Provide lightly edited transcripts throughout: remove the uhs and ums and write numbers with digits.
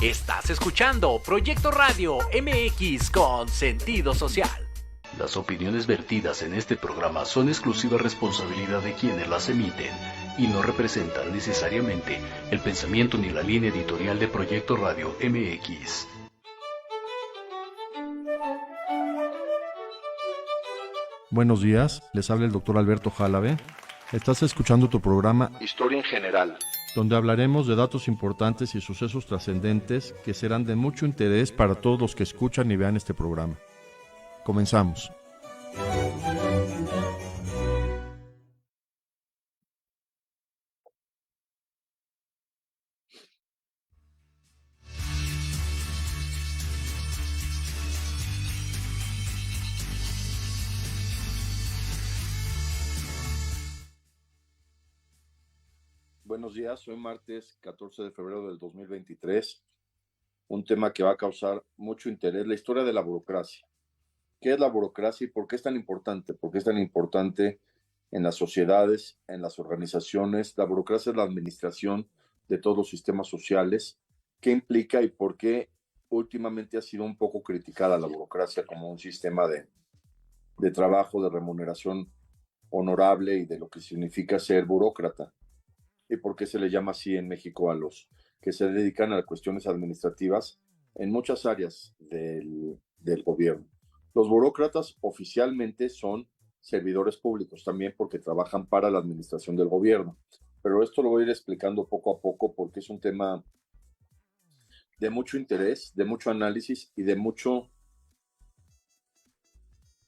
Estás escuchando Proyecto Radio MX con sentido social. Las opiniones vertidas en este programa son exclusiva responsabilidad de quienes las emiten y no representan necesariamente el pensamiento ni la línea editorial de Proyecto Radio MX. Buenos días, les habla el doctor Alberto Jálave. Estás escuchando tu programa Historia en General, donde hablaremos de datos importantes y sucesos trascendentes que serán de mucho interés para todos los que escuchan y vean este programa. Comenzamos. Buenos días, hoy martes 14 de febrero del 2023. Un tema que va a causar mucho interés, la historia de la burocracia. ¿Qué es la burocracia y por qué es tan importante? ¿Por qué es tan importante en las sociedades, en las organizaciones? La burocracia es la administración de todos los sistemas sociales. ¿Qué implica y por qué últimamente ha sido un poco criticada la burocracia como un sistema de trabajo, de remuneración honorable y de lo que significa ser burócrata? ¿Y por qué se le llama así en México a los que se dedican a cuestiones administrativas en muchas áreas del gobierno? Los burócratas oficialmente son servidores públicos también porque trabajan para la administración del gobierno, pero esto lo voy a ir explicando poco a poco porque es un tema de mucho interés, de mucho análisis y de mucho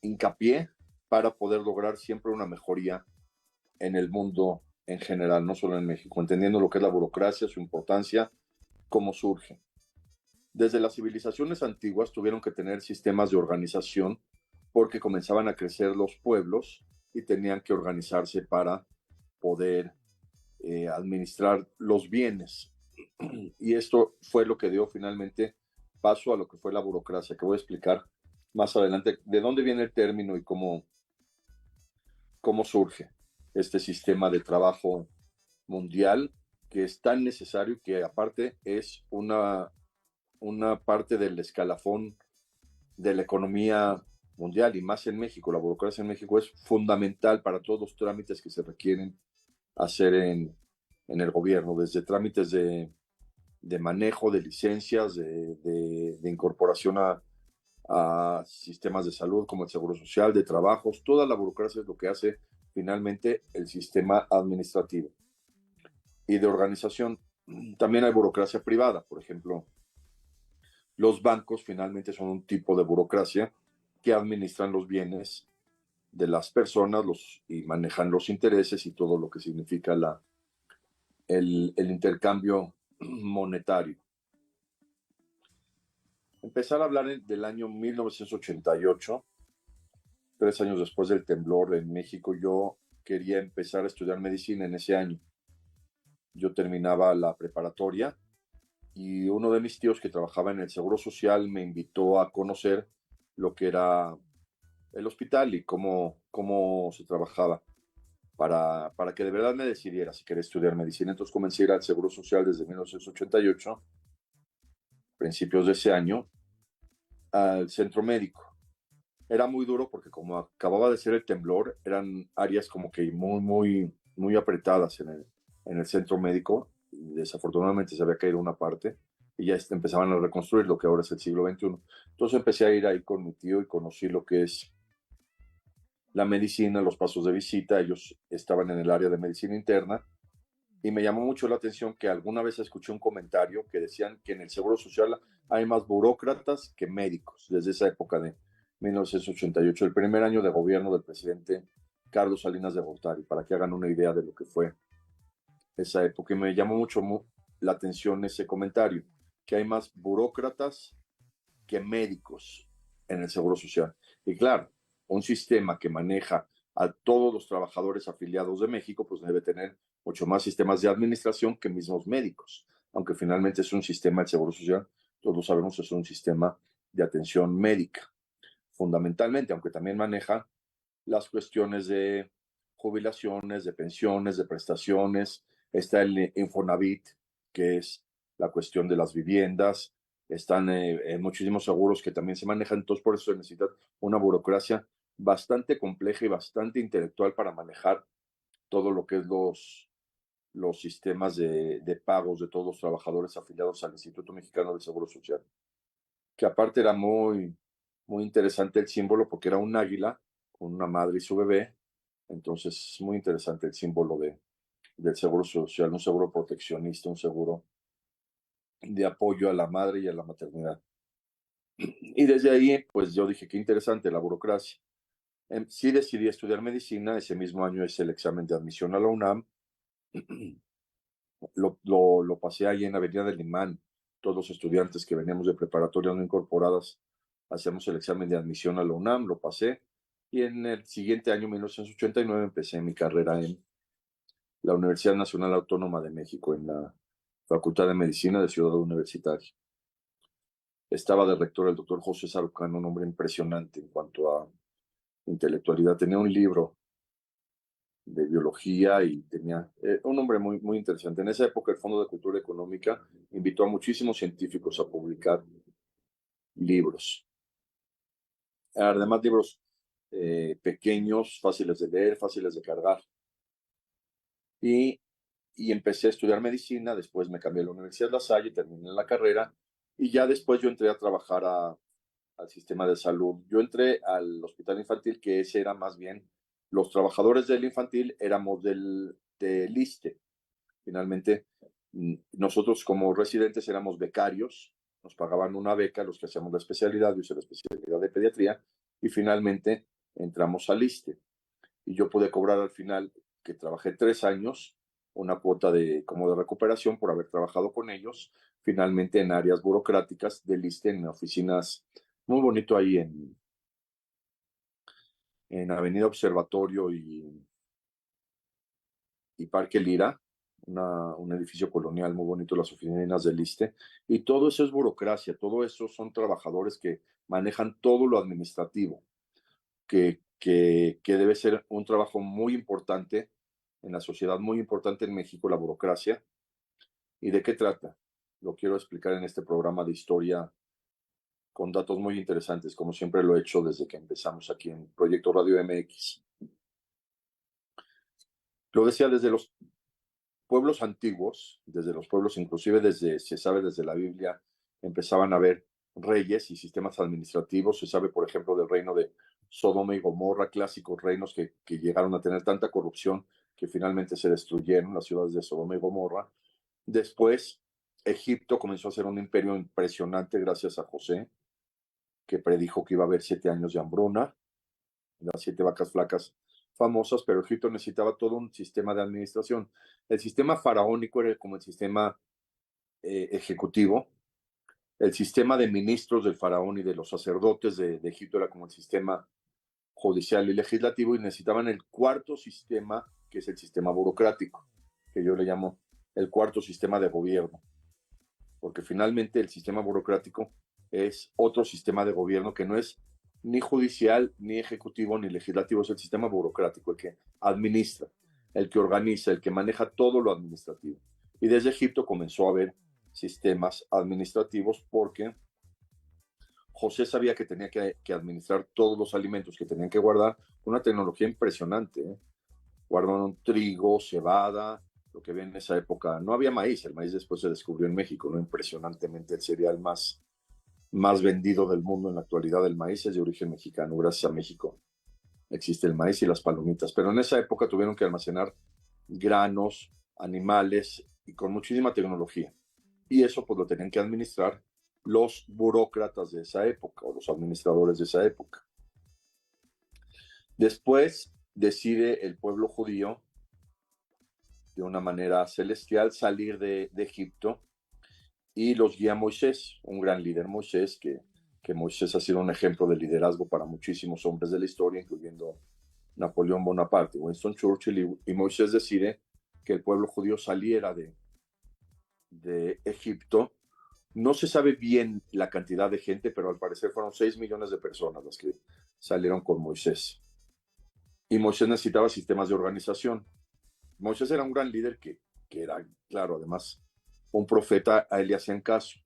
hincapié para poder lograr siempre una mejoría en el mundo en general, no solo en México, entendiendo lo que es la burocracia, su importancia, cómo surge. Desde las civilizaciones antiguas tuvieron que tener sistemas de organización porque comenzaban a crecer los pueblos y tenían que organizarse para poder administrar los bienes. Y esto fue lo que dio finalmente paso a lo que fue la burocracia, que voy a explicar más adelante de dónde viene el término y cómo surge este sistema de trabajo mundial que es tan necesario, que aparte es una parte del escalafón de la economía mundial y más en México. La burocracia en México es fundamental para todos los trámites que se requieren hacer en el gobierno, desde trámites de manejo de licencias, de incorporación a sistemas de salud como el Seguro Social, de trabajos. Toda la burocracia es lo que hace finalmente el sistema administrativo y de organización. También hay burocracia privada, por ejemplo, los bancos finalmente son un tipo de burocracia que administran los bienes de las personas y manejan los intereses y todo lo que significa el intercambio monetario. Empezar a hablar del año 1988, 3 años después del temblor en México. Yo quería empezar a estudiar medicina en ese año. Yo terminaba la preparatoria y uno de mis tíos que trabajaba en el Seguro Social me invitó a conocer lo que era el hospital y cómo se trabajaba para que de verdad me decidiera si quería estudiar medicina. Entonces comencé a ir al Seguro Social desde 1988, principios de ese año, al centro médico. Era muy duro porque como acababa de ser el temblor, eran áreas como que muy apretadas en el centro médico. Desafortunadamente se había caído una parte y ya empezaban a reconstruir lo que ahora es el siglo XXI. Entonces empecé a ir ahí con mi tío y conocí lo que es la medicina, los pasos de visita. Ellos estaban en el área de medicina interna y me llamó mucho la atención que alguna vez escuché un comentario que decían que en el Seguro Social hay más burócratas que médicos desde esa época de 1988, el primer año de gobierno del presidente Carlos Salinas de Gortari, para que hagan una idea de lo que fue esa época. Y me llamó mucho la atención ese comentario, que hay más burócratas que médicos en el Seguro Social. Y claro, un sistema que maneja a todos los trabajadores afiliados de México, pues debe tener mucho más sistemas de administración que mismos médicos, aunque finalmente es un sistema del Seguro Social, todos lo sabemos, es un sistema de atención médica, fundamentalmente, aunque también maneja las cuestiones de jubilaciones, de pensiones, de prestaciones. Está el Infonavit, que es la cuestión de las viviendas, están muchísimos seguros que también se manejan, entonces por eso se necesita una burocracia bastante compleja y bastante intelectual para manejar todo lo que es los sistemas de pagos de todos los trabajadores afiliados al Instituto Mexicano del Seguro Social, que aparte era muy interesante el símbolo porque era un águila con una madre y su bebé, entonces muy interesante el símbolo del Seguro Social, un seguro proteccionista, un seguro de apoyo a la madre y a la maternidad. Y desde ahí, pues yo dije, qué interesante la burocracia. Sí decidí estudiar medicina, ese mismo año es el examen de admisión a la UNAM, lo pasé ahí en Avenida del Limán, todos los estudiantes que veníamos de preparatorias no incorporadas, hacíamos el examen de admisión a la UNAM, lo pasé, y en el siguiente año, 1989, empecé mi carrera en la Universidad Nacional Autónoma de México, en la Facultad de Medicina de Ciudad Universitaria. Estaba de rector el doctor José Sarucano, un hombre impresionante en cuanto a intelectualidad. Tenía un libro de biología y tenía un hombre muy interesante. En esa época el Fondo de Cultura Económica invitó a muchísimos científicos a publicar libros. Además, libros pequeños, fáciles de leer, fáciles de cargar. Y empecé a estudiar medicina, después me cambié a la Universidad La Salle, terminé la carrera y ya después yo entré a trabajar al sistema de salud. Yo entré al hospital infantil, que ese era más bien, los trabajadores del infantil éramos del ISSSTE. Finalmente, nosotros como residentes éramos becarios, nos pagaban una beca los que hacíamos la especialidad, yo hice la especialidad de pediatría, y finalmente entramos al ISSSTE. Y yo pude cobrar al final, que trabajé 3 años, una cuota como de recuperación por haber trabajado con ellos, finalmente en áreas burocráticas del ISSSTE, en oficinas, muy bonito ahí en Avenida Observatorio y Parque Lira, un edificio colonial muy bonito, las oficinas del ISSSTE, y todo eso es burocracia, todo eso son trabajadores que manejan todo lo administrativo, que debe ser un trabajo muy importante en la sociedad, muy importante en México, la burocracia. ¿Y de qué trata? Lo quiero explicar en este programa de historia con datos muy interesantes, como siempre lo he hecho desde que empezamos aquí en Proyecto Radio MX. Lo decía desde los pueblos antiguos, desde los pueblos, inclusive se sabe desde la Biblia, empezaban a haber reyes y sistemas administrativos. Se sabe, por ejemplo, del reino de Sodoma y Gomorra, clásicos reinos que llegaron a tener tanta corrupción que finalmente se destruyeron, las ciudades de Sodoma y Gomorra. Después, Egipto comenzó a ser un imperio impresionante gracias a José, que predijo que iba a haber 7 años de hambruna, las 7 vacas flacas famosas, pero Egipto necesitaba todo un sistema de administración. El sistema faraónico era como el sistema ejecutivo, el sistema de ministros del faraón y de los sacerdotes de Egipto era como el sistema judicial y legislativo, y necesitaban el cuarto sistema, que es el sistema burocrático, que yo le llamo el cuarto sistema de gobierno, porque finalmente el sistema burocrático es otro sistema de gobierno que no es ni judicial, ni ejecutivo, ni legislativo, es el sistema burocrático, el que administra, el que organiza, el que maneja todo lo administrativo. Y desde Egipto comenzó a haber sistemas administrativos porque José sabía que tenía que administrar todos los alimentos que tenían que guardar, una tecnología impresionante, ¿eh? Guardaron trigo, cebada, lo que había en esa época. No había maíz, el maíz después se descubrió en México, ¿no? Impresionantemente el cereal más vendido del mundo en la actualidad, el maíz es de origen mexicano. Gracias a México existe el maíz y las palomitas, pero en esa época tuvieron que almacenar granos, animales y con muchísima tecnología. Y eso pues lo tenían que administrar los burócratas de esa época o los administradores de esa época. Después decide el pueblo judío de una manera celestial salir de Egipto y los guía Moisés, un gran líder Moisés, que Moisés ha sido un ejemplo de liderazgo para muchísimos hombres de la historia, incluyendo Napoleón Bonaparte, Winston Churchill, y Moisés decide que el pueblo judío saliera de Egipto. No se sabe bien la cantidad de gente, pero al parecer fueron 6 millones de personas las que salieron con Moisés. Y Moisés necesitaba sistemas de organización. Moisés era un gran líder que era, claro, además un profeta, a él le hacían caso.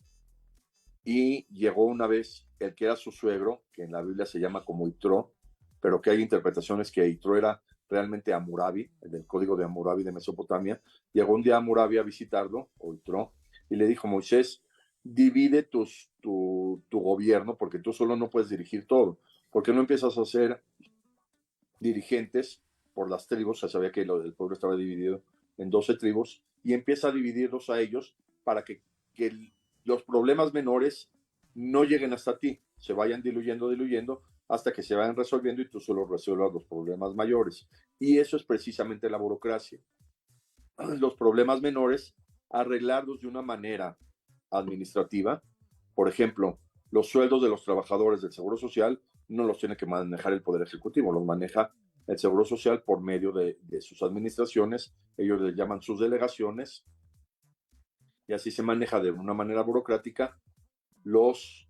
Y llegó una vez el que era su suegro, que en la Biblia se llama como Yitro, pero que hay interpretaciones que Yitro era realmente Hammurabi, del código de Hammurabi de Mesopotamia. Llegó un día Hammurabi a visitarlo, o Yitro, y le dijo: Moisés, divide tu gobierno, porque tú solo no puedes dirigir todo. ¿Por qué no empiezas a hacer dirigentes por las tribus? Se sabía que el pueblo estaba dividido en 12 tribus, y empieza a dividirlos a ellos para que los problemas menores no lleguen hasta ti, se vayan diluyendo, hasta que se vayan resolviendo y tú solo resuelvas los problemas mayores. Y eso es precisamente la burocracia. Los problemas menores, arreglarlos de una manera administrativa. Por ejemplo, los sueldos de los trabajadores del Seguro Social no los tiene que manejar el Poder Ejecutivo, los maneja el Seguro Social por medio de sus administraciones. Ellos les llaman sus delegaciones, y así se maneja de una manera burocrática los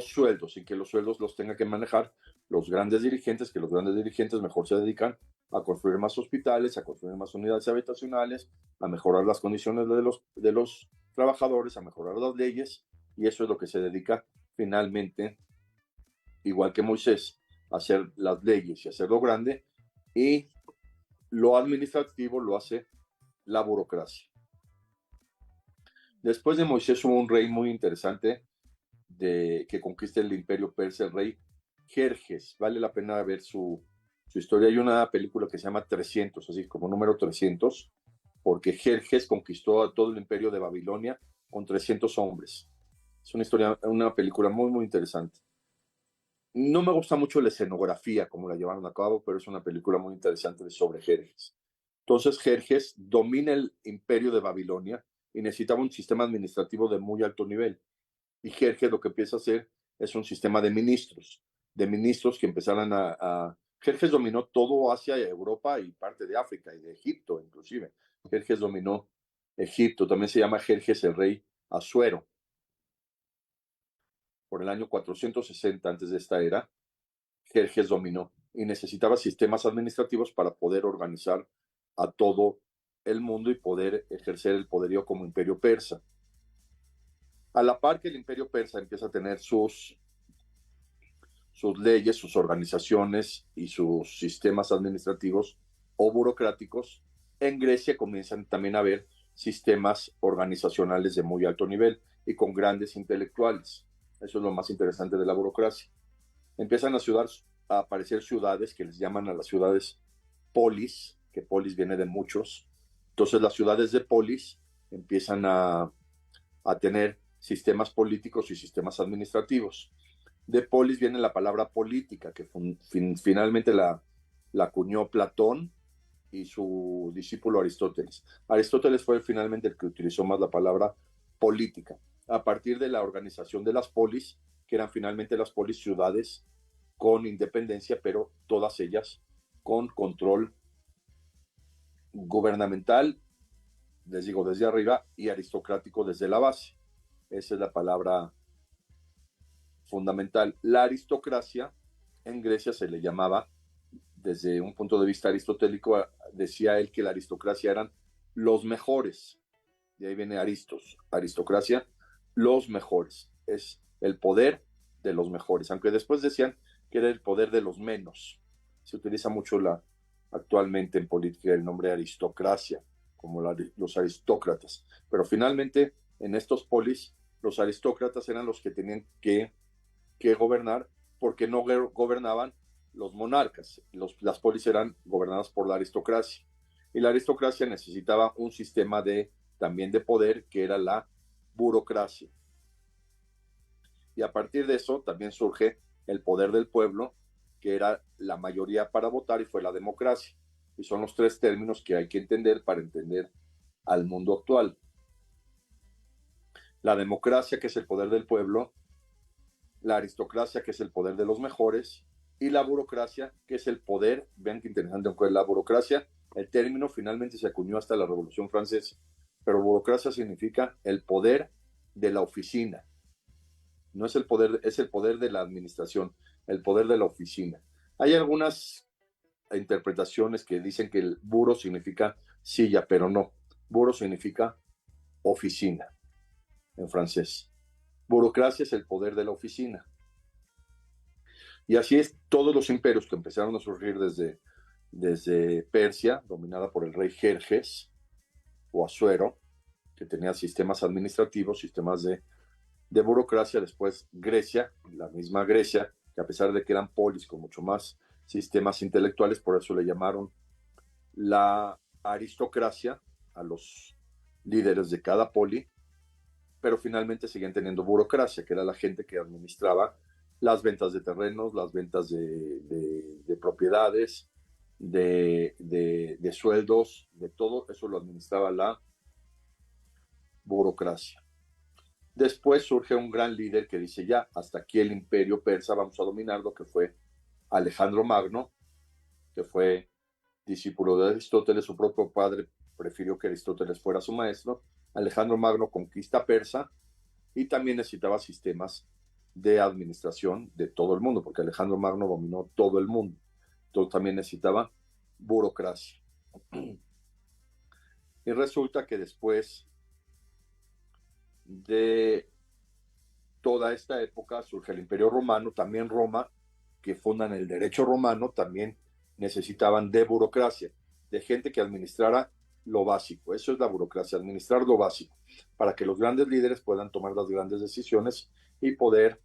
sueldos, sin que los sueldos los tenga que manejar los grandes dirigentes, que los grandes dirigentes mejor se dedican a construir más hospitales, a construir más unidades habitacionales, a mejorar las condiciones de los trabajadores, a mejorar las leyes, y eso es lo que se dedica finalmente, igual que Moisés, a hacer las leyes y hacerlo grande, y lo administrativo lo hace la burocracia. Después de Moisés hubo un rey muy interesante que conquista el imperio persa, el rey Jerjes. Vale la pena ver su historia. Hay una película que se llama 300, así como número 300, porque Jerjes conquistó a todo el imperio de Babilonia con 300 hombres. Es una historia, una película muy, muy interesante. No me gusta mucho la escenografía, como la llevaron a cabo, pero es una película muy interesante sobre Jerjes. Entonces, Jerjes domina el imperio de Babilonia y necesitaba un sistema administrativo de muy alto nivel. Y Jerjes lo que empieza a hacer es un sistema de ministros que empezaran Jerjes dominó todo Asia, Europa y parte de África y de Egipto inclusive. Jerjes dominó Egipto, también se llama Jerjes el rey Asuero. Por el año 460 antes de esta era, Jerjes dominó y necesitaba sistemas administrativos para poder organizar a todo el mundo y poder ejercer el poderío como imperio persa. A la par que el imperio persa empieza a tener sus leyes, sus organizaciones y sus sistemas administrativos o burocráticos, en Grecia comienzan también a haber sistemas organizacionales de muy alto nivel y con grandes intelectuales. Eso es lo más interesante de la burocracia. Empiezan a aparecer ciudades que les llaman a las ciudades polis, que polis viene de muchos. Entonces las ciudades de polis empiezan a tener sistemas políticos y sistemas administrativos. De polis viene la palabra política, que finalmente la acuñó Platón y su discípulo Aristóteles. Aristóteles fue finalmente el que utilizó más la palabra política, a partir de la organización de las polis, que eran finalmente las polis ciudades con independencia, pero todas ellas con control gubernamental, les digo, desde arriba, y aristocrático desde la base. Esa es la palabra fundamental. La aristocracia en Grecia se le llamaba, desde un punto de vista aristotélico, decía él que la aristocracia eran los mejores. De ahí viene aristos, aristocracia, los mejores. Es el poder de los mejores, aunque después decían que era el poder de los menos. Se utiliza mucho actualmente en política el nombre aristocracia, como los aristócratas. Pero finalmente, en estos polis, los aristócratas eran los que tenían que gobernar, porque no gobernaban los monarcas. Las polis eran gobernadas por la aristocracia. Y la aristocracia necesitaba un sistema también de poder, que era la burocracia. Y a partir de eso también surge el poder del pueblo, que era la mayoría para votar, y fue la democracia. Y son los tres términos que hay que entender para entender al mundo actual. La democracia, que es el poder del pueblo; la aristocracia, que es el poder de los mejores; y la burocracia, que es el poder. Vean qué interesante, aunque la burocracia, el término finalmente se acuñó hasta la Revolución Francesa, pero burocracia significa el poder de la oficina. No es el poder, es el poder de la administración, el poder de la oficina. Hay algunas interpretaciones que dicen que el buro significa silla, pero no. Buro significa oficina en francés. Burocracia es el poder de la oficina. Y así es, todos los imperios que empezaron a surgir desde Persia, dominada por el rey Jerjes o Asuero, que tenía sistemas administrativos, sistemas de burocracia. Después Grecia, la misma Grecia, que a pesar de que eran polis con mucho más sistemas intelectuales, por eso le llamaron la aristocracia a los líderes de cada poli, pero finalmente seguían teniendo burocracia, que era la gente que administraba las ventas de terrenos, las ventas de propiedades, de sueldos, de todo eso lo administraba la burocracia. Después surge un gran líder que dice, ya, hasta aquí el imperio persa, vamos a dominarlo, que fue Alejandro Magno, que fue discípulo de Aristóteles. Su propio padre prefirió que Aristóteles fuera su maestro. Alejandro Magno conquista Persa y también necesitaba sistemas de administración de todo el mundo, porque Alejandro Magno dominó todo el mundo. Entonces también necesitaba burocracia. Y resulta que después de toda esta época surge el Imperio Romano, también Roma, que fundan el derecho romano, también necesitaban de burocracia, de gente que administrara lo básico. Eso es la burocracia, administrar lo básico, para que los grandes líderes puedan tomar las grandes decisiones y poder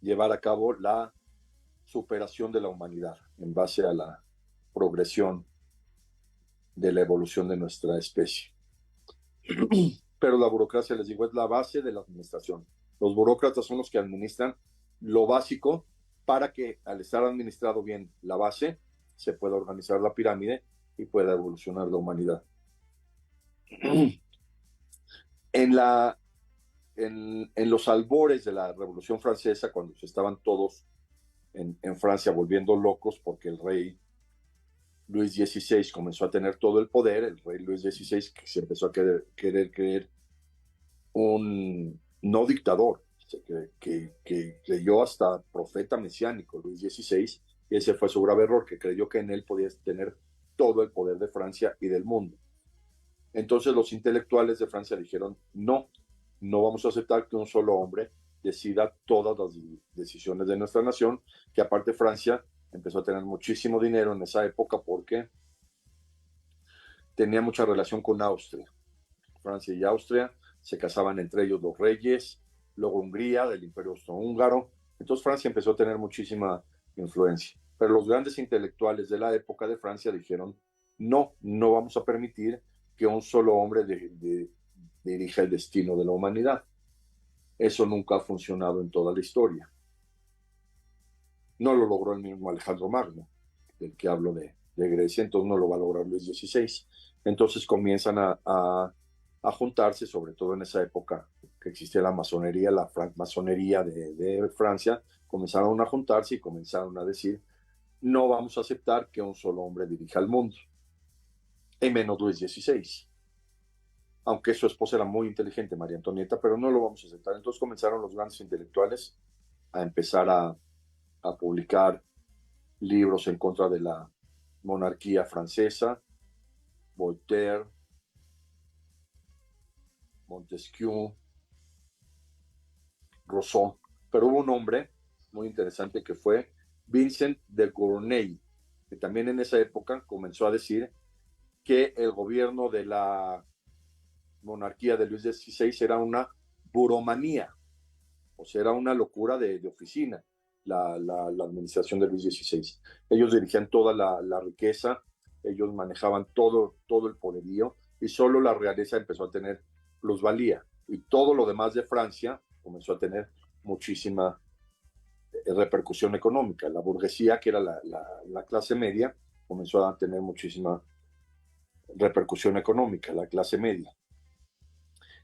llevar a cabo la superación de la humanidad en base a la progresión de la evolución de nuestra especie. Pero la burocracia, les digo, es la base de la administración. Los burócratas son los que administran lo básico para que, al estar administrado bien la base, se pueda organizar la pirámide y pueda evolucionar la humanidad. En los albores de la Revolución Francesa, cuando se estaban todos en Francia volviendo locos porque el rey Luis XVI comenzó a tener todo el poder, el rey Luis XVI que se empezó a querer creer un no dictador, que creyó hasta profeta mesiánico, Luis XVI, y ese fue su grave error, que creyó que en él podía tener todo el poder de Francia y del mundo. Entonces los intelectuales de Francia dijeron, no vamos a aceptar que un solo hombre decida todas las decisiones de nuestra nación, que aparte Francia empezó a tener muchísimo dinero en esa época porque tenía mucha relación con Austria. Francia y Austria se casaban entre ellos los reyes, luego Hungría, del Imperio Austrohúngaro. Entonces Francia empezó a tener muchísima influencia. Pero los grandes intelectuales de la época de Francia dijeron, no vamos a permitir que un solo hombre dirija el destino de la humanidad. Eso nunca ha funcionado en toda la historia. No lo logró el mismo Alejandro Magno, del que hablo de Grecia, entonces no lo va a lograr Luis XVI. Entonces comienzan a juntarse, sobre todo en esa época que existía la masonería, la francmasonería de Francia, comenzaron a juntarse y comenzaron a decir, no vamos a aceptar que un solo hombre dirija el mundo, y menos Luis XVI. Aunque su esposa era muy inteligente, María Antonieta, pero no lo vamos a aceptar. Entonces comenzaron los grandes intelectuales a empezar a publicar libros en contra de la monarquía francesa, Voltaire, Montesquieu, Rousseau, pero hubo un hombre muy interesante que fue Vincent de Gournay, que también en esa época comenzó a decir que el gobierno de la monarquía de Luis XVI era una buromanía, o sea, era una locura de oficina, la administración de Luis XVI. Ellos dirigían toda la riqueza, ellos manejaban todo el poderío, y solo la realeza empezó a tener plusvalía, y todo lo demás de Francia comenzó a tener muchísima repercusión económica. La burguesía, que era la clase media, comenzó a tener muchísima repercusión económica, la clase media.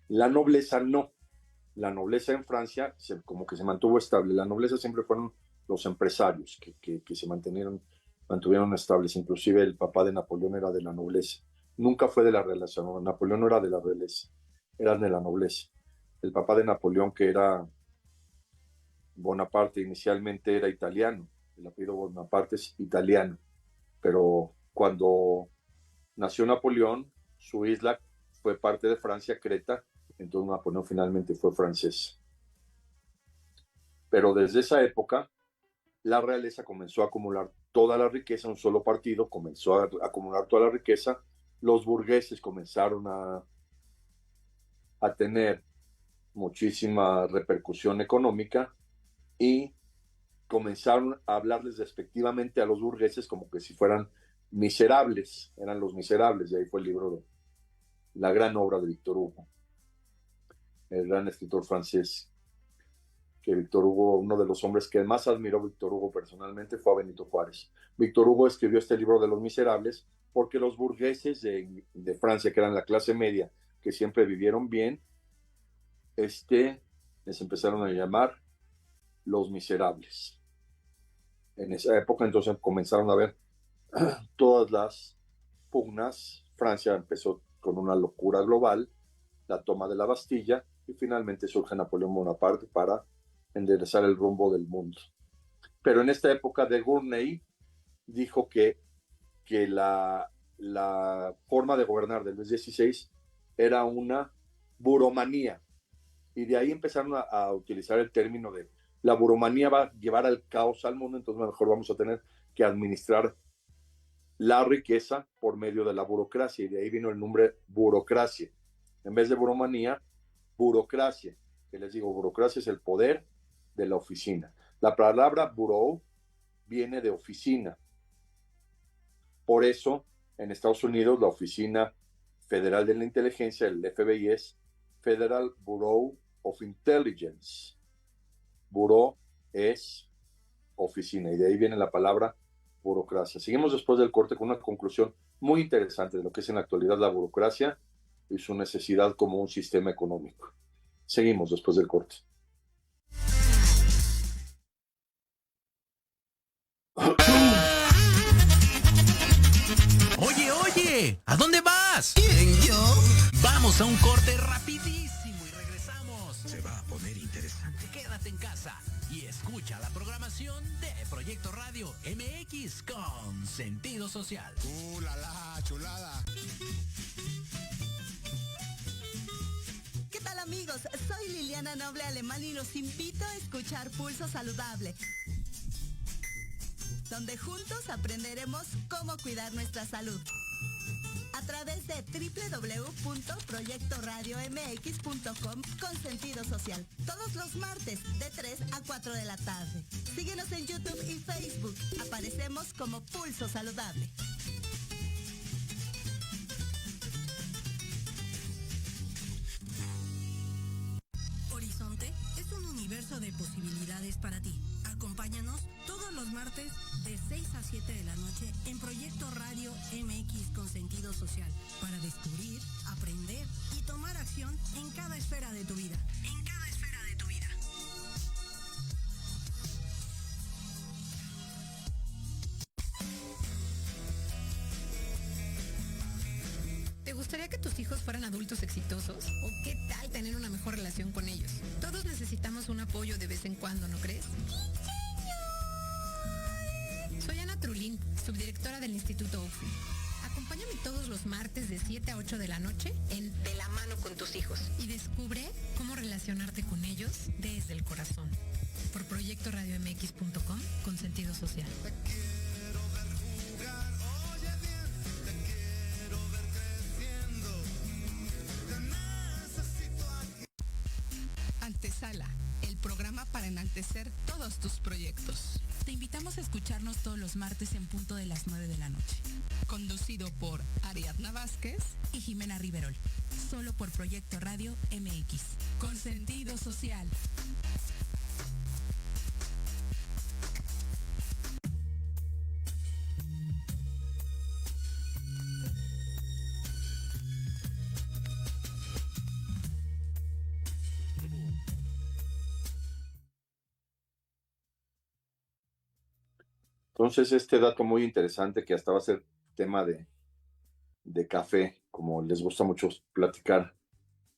La nobleza no. La nobleza en Francia como que se mantuvo estable. La nobleza siempre fueron los empresarios que se mantuvieron estables. Inclusive el papá de Napoleón era de la nobleza. Nunca fue de la realeza. No, Napoleón no era de la realeza, era de la nobleza. El papá de Napoleón, que era Bonaparte, inicialmente era italiano. El apellido Bonaparte es italiano. Pero cuando nació Napoleón, su isla fue parte de Francia, Creta, entonces Napoleón finalmente fue francés. Pero desde esa época, la realeza comenzó a acumular toda la riqueza, un solo partido comenzó a acumular toda la riqueza, los burgueses comenzaron a tener muchísima repercusión económica y comenzaron a hablarles despectivamente a los burgueses como que si fueran miserables, eran los miserables, y ahí fue el libro de la gran obra de Víctor Hugo, el gran escritor francés, que Víctor Hugo, uno de los hombres que más admiró Víctor Hugo personalmente fue a Benito Juárez. Víctor Hugo escribió este libro de los miserables porque los burgueses de Francia, que eran la clase media, que siempre vivieron bien, les empezaron a llamar los miserables. En esa época entonces comenzaron a ver todas las pugnas. Francia empezó con una locura global, la toma de la Bastilla, y finalmente surge Napoleón Bonaparte para enderezar el rumbo del mundo. Pero en esta época de Gournay dijo que la forma de gobernar de Luis XVI era una buromanía, y de ahí empezaron a utilizar el término de la buromanía va a llevar al caos al mundo, entonces mejor vamos a tener que administrar la riqueza por medio de la burocracia, y de ahí vino el nombre burocracia. En vez de buromanía, burocracia. Que les digo, burocracia es el poder de la oficina. La palabra bureau viene de oficina. Por eso, en Estados Unidos, la Oficina Federal de la Inteligencia, el FBI, es Federal Bureau of Intelligence. Buró es oficina, y de ahí viene la palabra burocracia. Seguimos después del corte con una conclusión muy interesante de lo que es en la actualidad la burocracia y su necesidad como un sistema económico. Seguimos después del corte. Oye, ¿a dónde vas? ¿Quién, yo? Vamos a un corte rapidísimo y regresamos. Se va a poner interesante. Quédate en casa y escucha la programación de Proyecto Radio MX con sentido social. La chulada. ¿Qué tal, amigos? Soy Liliana Noble Alemán y los invito a escuchar Pulso Saludable, donde juntos aprenderemos cómo cuidar nuestra salud a través de www.proyectoradiomx.com con sentido social. Todos los martes de 3 a 4 de la tarde. Síguenos en YouTube y Facebook. Aparecemos como Pulso Saludable. Horizonte es un universo de posibilidades para ti. Acompáñanos todos los martes de 6 a 7 de la noche en Proyecto Radio MX con sentido social para descubrir, aprender y tomar acción en cada esfera de tu vida. En cada esfera de tu vida. ¿Te gustaría que tus hijos fueran adultos exitosos? ¿O qué tal tener una mejor relación con ellos? Todos necesitamos un apoyo de vez en cuando, ¿no crees? Soy Ana Trulín, subdirectora del Instituto UFI. Acompáñame todos los martes de 7 a 8 de la noche en De la mano con tus hijos y descubre cómo relacionarte con ellos desde el corazón. Por proyectoradiomx.com con sentido social. Antesala, el programa para enaltecer todos tus proyectos. Te invitamos a escucharnos todos los martes en punto de las 9 de la noche. Conducido por Ariadna Vázquez Y Jimena Riverol. Solo por Proyecto Radio MX. con sentido social. Entonces, este dato muy interesante que hasta va a ser tema de café, como les gusta mucho platicar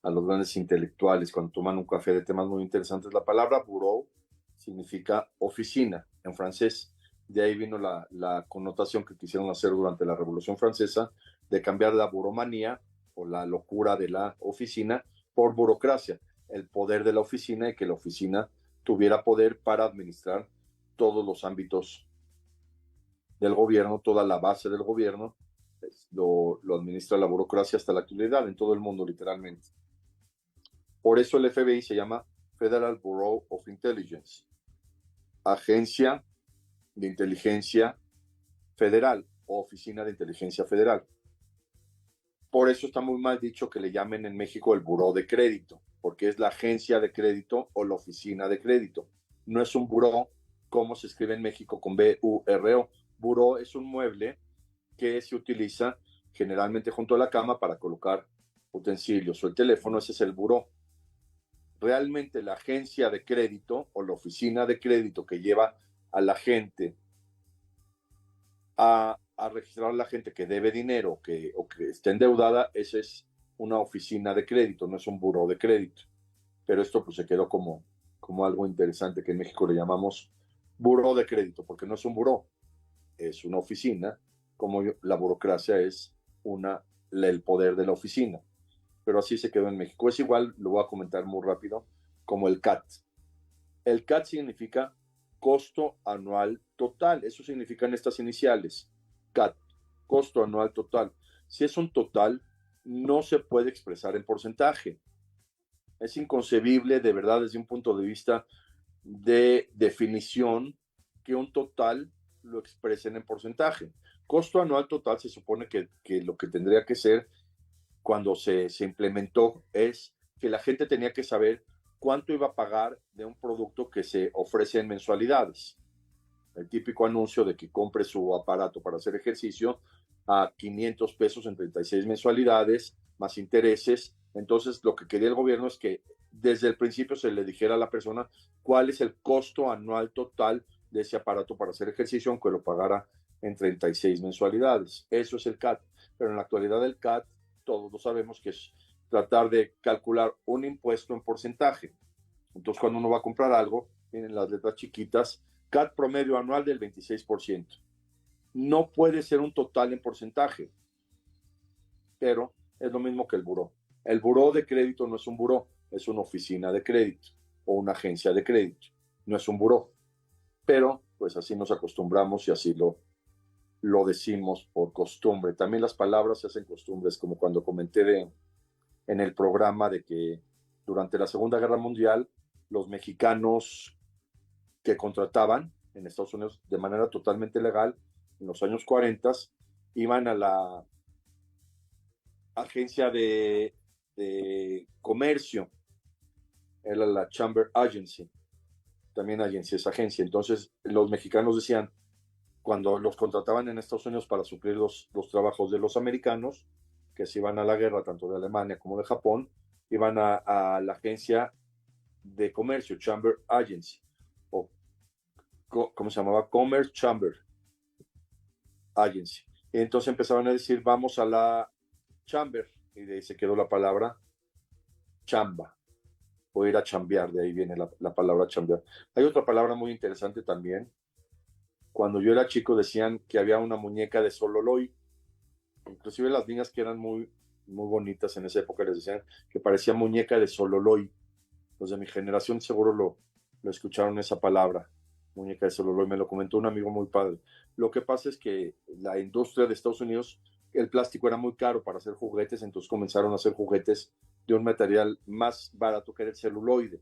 a los grandes intelectuales cuando toman un café de temas muy interesantes. La palabra bureau significa oficina en francés. De ahí vino la connotación que quisieron hacer durante la Revolución Francesa de cambiar la buromanía o la locura de la oficina por burocracia, el poder de la oficina y que la oficina tuviera poder para administrar todos los ámbitos del gobierno, toda la base del gobierno, lo administra la burocracia hasta la actualidad en todo el mundo, literalmente. Por eso el FBI se llama Federal Bureau of Intelligence, Agencia de Inteligencia Federal o Oficina de Inteligencia Federal. Por eso está muy mal dicho que le llamen en México el Buró de Crédito, porque es la agencia de crédito o la oficina de crédito. No es un buró como se escribe en México con B-U-R-O. Buró es un mueble que se utiliza generalmente junto a la cama para colocar utensilios o el teléfono, ese es el buró. Realmente la agencia de crédito o la oficina de crédito que lleva a la gente a registrar a la gente que debe dinero o que esté endeudada, esa es una oficina de crédito, no es un buró de crédito. Pero esto pues se quedó como algo interesante que en México le llamamos buró de crédito, porque no es un buró, es una oficina, como la burocracia es el poder de la oficina. Pero así se quedó en México. Es igual, lo voy a comentar muy rápido, como el CAT. El CAT significa costo anual total. Eso significan estas iniciales. CAT, costo anual total. Si es un total, no se puede expresar en porcentaje. Es inconcebible, de verdad, desde un punto de vista de definición, que un total lo expresen en porcentaje. Costo anual total se supone que lo que tendría que ser cuando se implementó es que la gente tenía que saber cuánto iba a pagar de un producto que se ofrece en mensualidades. El típico anuncio de que compre su aparato para hacer ejercicio a 500 pesos en 36 mensualidades, más intereses. Entonces, lo que quería el gobierno es que desde el principio se le dijera a la persona cuál es el costo anual total de ese aparato para hacer ejercicio, aunque lo pagara en 36 mensualidades. Eso es el CAT. Pero en la actualidad el CAT, todos lo sabemos que es tratar de calcular un impuesto en porcentaje. Entonces, cuando uno va a comprar algo, vienen las letras chiquitas, CAT promedio anual del 26%. No puede ser un total en porcentaje, pero es lo mismo que el buró. El buró de crédito no es un buró, es una oficina de crédito o una agencia de crédito, no es un buró. Pero, pues así nos acostumbramos y así lo decimos por costumbre. También las palabras se hacen costumbres, como cuando comenté en el programa de que durante la Segunda Guerra Mundial los mexicanos que contrataban en Estados Unidos de manera totalmente legal en los años 40 iban a la agencia de comercio, era la Chamber Agency, también agencia es agencia. Entonces los mexicanos decían, cuando los contrataban en Estados Unidos para suplir los trabajos de los americanos, que se iban a la guerra, tanto de Alemania como de Japón, iban a la agencia de comercio, Chamber Agency, o ¿cómo se llamaba? Commerce Chamber Agency. Y entonces empezaban a decir, vamos a la Chamber, y de ahí se quedó la palabra chamba, o ir a chambear, de ahí viene la palabra chambear. Hay otra palabra muy interesante también. Cuando yo era chico decían que había una muñeca de Sololoy. Inclusive las niñas que eran muy, muy bonitas en esa época les decían que parecía muñeca de Sololoy. Los de mi generación seguro lo escucharon esa palabra, muñeca de Sololoy. Me lo comentó un amigo muy padre. Lo que pasa es que la industria de Estados Unidos, el plástico era muy caro para hacer juguetes, entonces comenzaron a hacer juguetes de un material más barato que era el celuloide.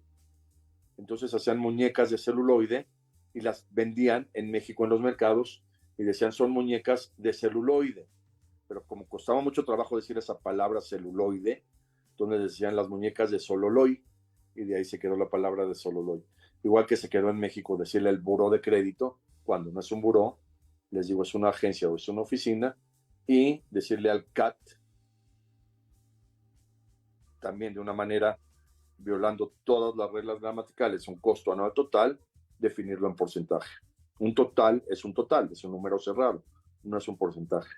Entonces hacían muñecas de celuloide y las vendían en México en los mercados y decían son muñecas de celuloide. Pero como costaba mucho trabajo decir esa palabra celuloide, entonces decían las muñecas de Sololoy y de ahí se quedó la palabra de Sololoy. Igual que se quedó en México decirle el buró de crédito, cuando no es un buró, les digo es una agencia o es una oficina, y decirle al CAT, también de una manera violando todas las reglas gramaticales, un costo anual total, definirlo en porcentaje. Un total, es un número cerrado, no es un porcentaje.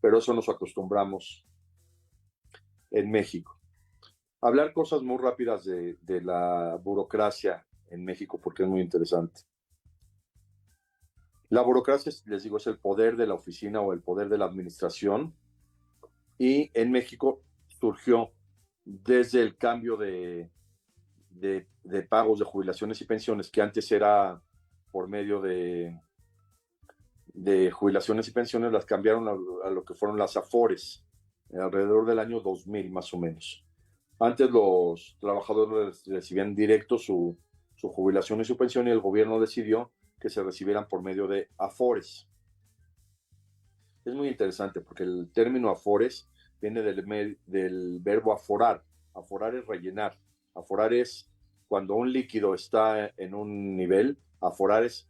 Pero eso nos acostumbramos en México. Hablar cosas muy rápidas de la burocracia en México, porque es muy interesante. La burocracia, les digo, es el poder de la oficina o el poder de la administración. Y en México surgió desde el cambio de pagos de jubilaciones y pensiones, que antes era por medio de jubilaciones y pensiones, las cambiaron a lo que fueron las AFORES, alrededor del año 2000 más o menos. Antes los trabajadores recibían directo su jubilación y su pensión, y el gobierno decidió que se recibieran por medio de AFORES. Es muy interesante porque el término AFORES viene del verbo aforar. Aforar es rellenar. Aforar es cuando un líquido está en un nivel, aforar es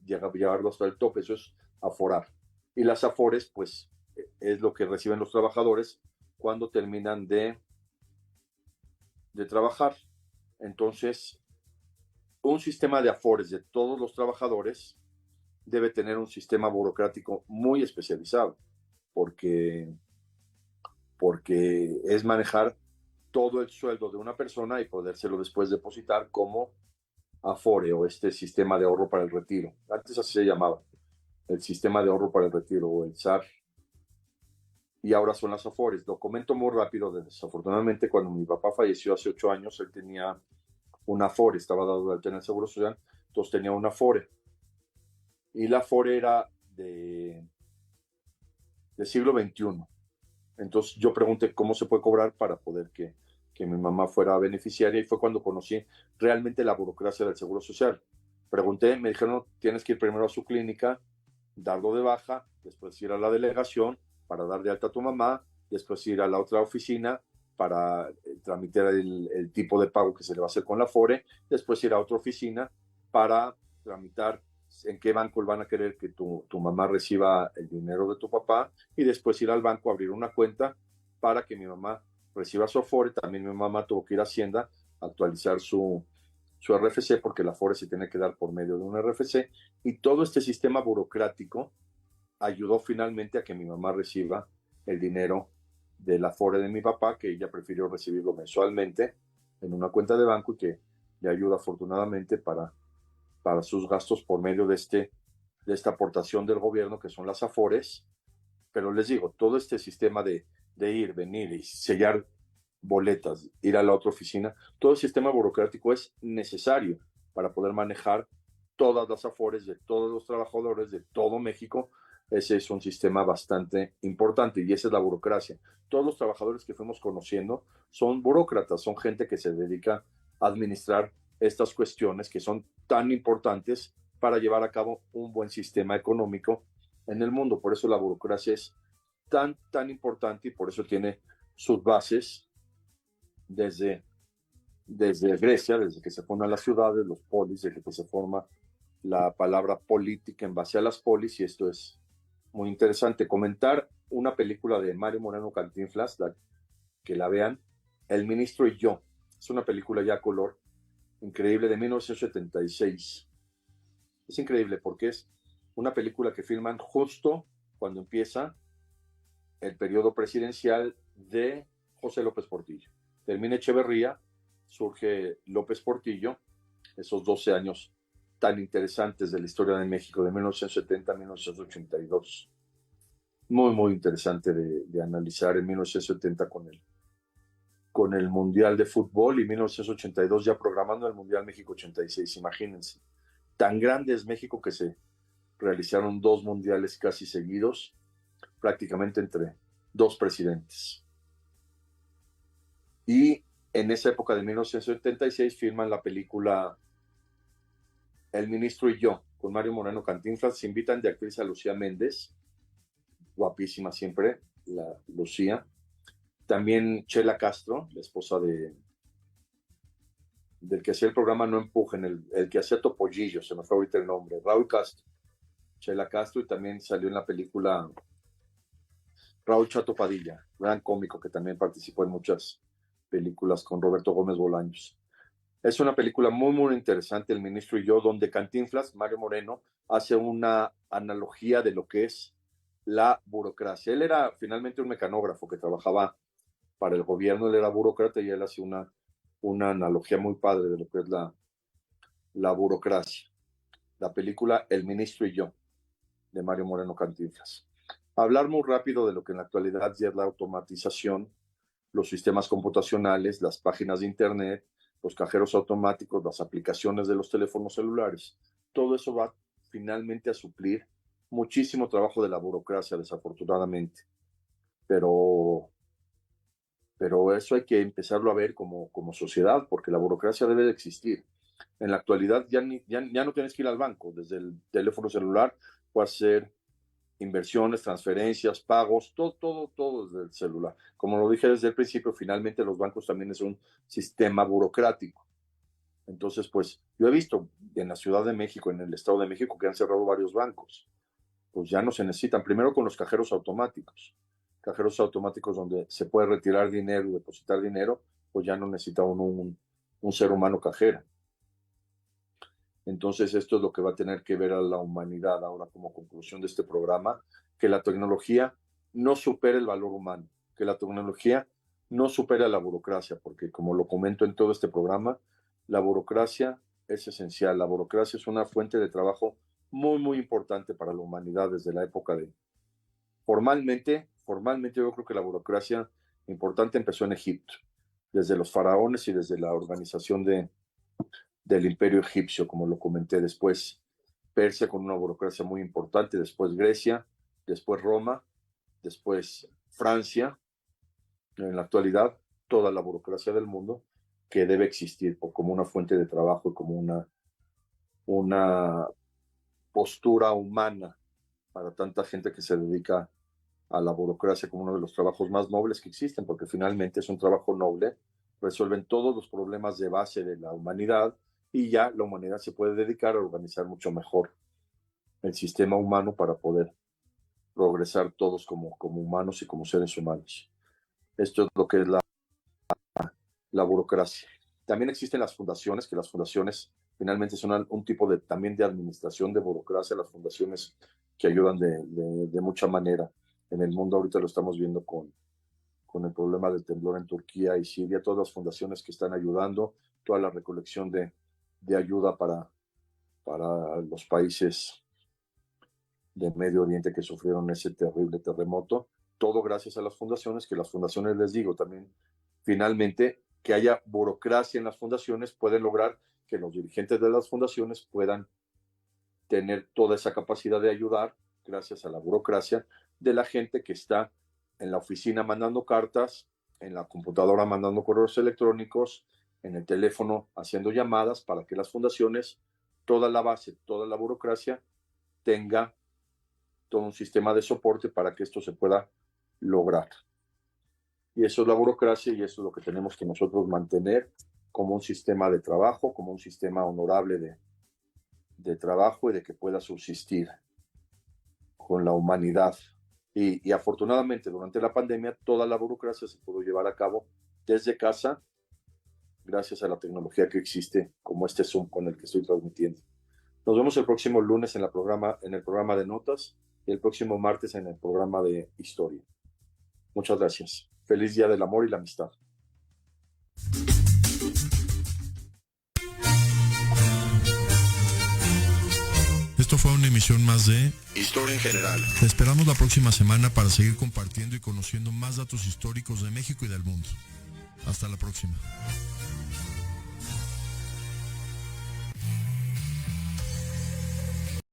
llevarlo hasta el tope, eso es aforar. Y las AFORES, pues, es lo que reciben los trabajadores cuando terminan de trabajar. Entonces, un sistema de AFORES de todos los trabajadores debe tener un sistema burocrático muy especializado, porque es manejar todo el sueldo de una persona y podérselo después depositar como Afore, o este sistema de ahorro para el retiro. Antes así se llamaba, el sistema de ahorro para el retiro, o el SAR. Y ahora son las Afores. Lo comento muy rápido. Desafortunadamente, cuando mi papá falleció hace 8 años, él tenía una Afore, estaba dado de alta en el Seguro Social, entonces tenía una Afore. Y la Afore era del siglo XXI. Entonces yo pregunté cómo se puede cobrar para poder que mi mamá fuera beneficiaria, y fue cuando conocí realmente la burocracia del Seguro Social. Pregunté, me dijeron, tienes que ir primero a su clínica, darlo de baja, después ir a la delegación para dar de alta a tu mamá, después ir a la otra oficina para tramitar el tipo de pago que se le va a hacer con la Afore, después ir a otra oficina para tramitar en qué banco van a querer que tu mamá reciba el dinero de tu papá, y después ir al banco a abrir una cuenta para que mi mamá reciba su Afore. También mi mamá tuvo que ir a Hacienda a actualizar su RFC, porque la Afore se tiene que dar por medio de un RFC, y todo este sistema burocrático ayudó finalmente a que mi mamá reciba el dinero de la Afore de mi papá, que ella prefirió recibirlo mensualmente en una cuenta de banco, y que le ayuda afortunadamente para sus gastos por medio de esta aportación del gobierno, que son las Afores. Pero les digo, todo este sistema de ir, venir y sellar boletas, ir a la otra oficina, todo el sistema burocrático es necesario para poder manejar todas las Afores de todos los trabajadores de todo México. Ese es un sistema bastante importante, y esa es la burocracia. Todos los trabajadores que fuimos conociendo son burócratas, son gente que se dedica a administrar estas cuestiones que son tan importantes para llevar a cabo un buen sistema económico en el mundo. Por eso la burocracia es tan importante, y por eso tiene sus bases desde Grecia, desde que se fundan las ciudades, los polis, desde que se forma la palabra política en base a las polis. Y esto es muy interesante. Comentar una película de Mario Moreno Cantinflas, que la vean, El Ministro y Yo. Es una película ya a color, increíble, de 1976. Es increíble porque es una película que filman justo cuando empieza el periodo presidencial de José López Portillo. Termina Echeverría, surge López Portillo, esos 12 años tan interesantes de la historia de México, de 1970 a 1982. Muy interesante de analizar. En 1970 con el Mundial de Fútbol, y 1982 ya programando el Mundial México 86, imagínense. Tan grande es México que se realizaron 2 mundiales casi seguidos, prácticamente entre 2 presidentes. Y en esa época de 1976 filman la película El Ministro y Yo, con Mario Moreno Cantinflas. Se invitan de actriz a Lucía Méndez, guapísima siempre, la Lucía. También Chela Castro, la esposa del que hacía el programa No Empujen, el que hacía Topollillo, se me fue ahorita el nombre, Raúl Castro. Chela Castro, y también salió en la película Raúl Chato Padilla, gran cómico que también participó en muchas películas con Roberto Gómez Bolaños. Es una película muy interesante, El Ministro y Yo, donde Cantinflas, Mario Moreno, hace una analogía de lo que es la burocracia. Él era finalmente un mecanógrafo que trabajaba para el gobierno, él era burócrata, y él hace una analogía muy padre de lo que es la burocracia. La película El Ministro y Yo, de Mario Moreno Cantinflas. Hablar muy rápido de lo que en la actualidad ya es la automatización los sistemas computacionales, las páginas de internet, los cajeros automáticos, las aplicaciones de los teléfonos celulares. Todo eso va finalmente a suplir muchísimo trabajo de la burocracia, desafortunadamente. Pero eso hay que empezarlo a ver como sociedad, porque la burocracia debe de existir. En la actualidad ya no tienes que ir al banco. Desde el teléfono celular puedes hacer inversiones, transferencias, pagos, todo desde el celular. Como lo dije desde el principio, finalmente los bancos también es un sistema burocrático. Entonces, pues, yo he visto en la Ciudad de México, en el Estado de México, que han cerrado varios bancos. Pues ya no se necesitan. Primero con los cajeros automáticos. Cajeros automáticos donde se puede retirar dinero, depositar dinero, pues ya no necesita un ser humano cajero. Entonces esto es lo que va a tener que ver a la humanidad ahora como conclusión de este programa, que la tecnología no supere el valor humano, que la tecnología no supere a la burocracia, porque como lo comento en todo este programa, la burocracia es esencial. La burocracia es una fuente de trabajo muy, muy importante para la humanidad desde la época de... Formalmente yo creo que la burocracia importante empezó en Egipto, desde los faraones y desde la organización del imperio egipcio, como lo comenté. Después Persia con una burocracia muy importante, después Grecia, después Roma, después Francia. En la actualidad, toda la burocracia del mundo que debe existir como una fuente de trabajo y como una postura humana para tanta gente que se dedica a la burocracia como uno de los trabajos más nobles que existen, porque finalmente es un trabajo noble, resuelven todos los problemas de base de la humanidad y ya la humanidad se puede dedicar a organizar mucho mejor el sistema humano para poder progresar todos como humanos y como seres humanos. Esto es lo que es la burocracia. También existen las fundaciones, que las fundaciones finalmente son un tipo también de administración de burocracia, las fundaciones que ayudan de mucha manera. En el mundo ahorita lo estamos viendo con el problema del temblor en Turquía y Siria, todas las fundaciones que están ayudando, toda la recolección de ayuda para los países de Medio Oriente que sufrieron ese terrible terremoto, todo gracias a las fundaciones, que las fundaciones, les digo también, finalmente, que haya burocracia en las fundaciones, pueden lograr que los dirigentes de las fundaciones puedan tener toda esa capacidad de ayudar gracias a la burocracia de la gente que está en la oficina mandando cartas, en la computadora mandando correos electrónicos, en el teléfono haciendo llamadas, para que las fundaciones, toda la base, toda la burocracia, tenga todo un sistema de soporte para que esto se pueda lograr. Y eso es la burocracia y eso es lo que tenemos que nosotros mantener como un sistema de trabajo, como un sistema honorable de trabajo y de que pueda subsistir con la humanidad. Y afortunadamente durante la pandemia toda la burocracia se pudo llevar a cabo desde casa gracias a la tecnología que existe como este Zoom con el que estoy transmitiendo. Nos vemos el próximo lunes en el programa de notas y el próximo martes en el programa de historia. Muchas gracias. Feliz Día del Amor y la Amistad. Esto fue una emisión más de Historia en General. Te esperamos la próxima semana para seguir compartiendo y conociendo más datos históricos de México y del mundo. Hasta la próxima.